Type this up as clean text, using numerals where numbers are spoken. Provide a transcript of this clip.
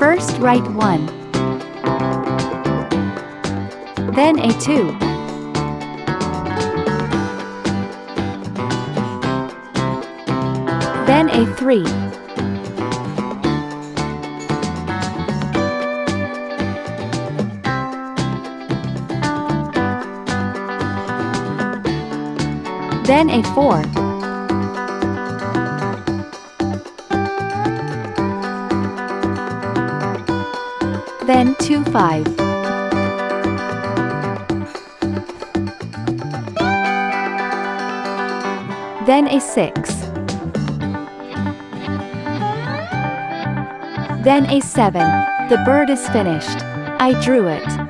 First write 1, then a 2, then a 3, then a 4, then 2 5, then a 6, then a 7. The bird is finished. I drew it.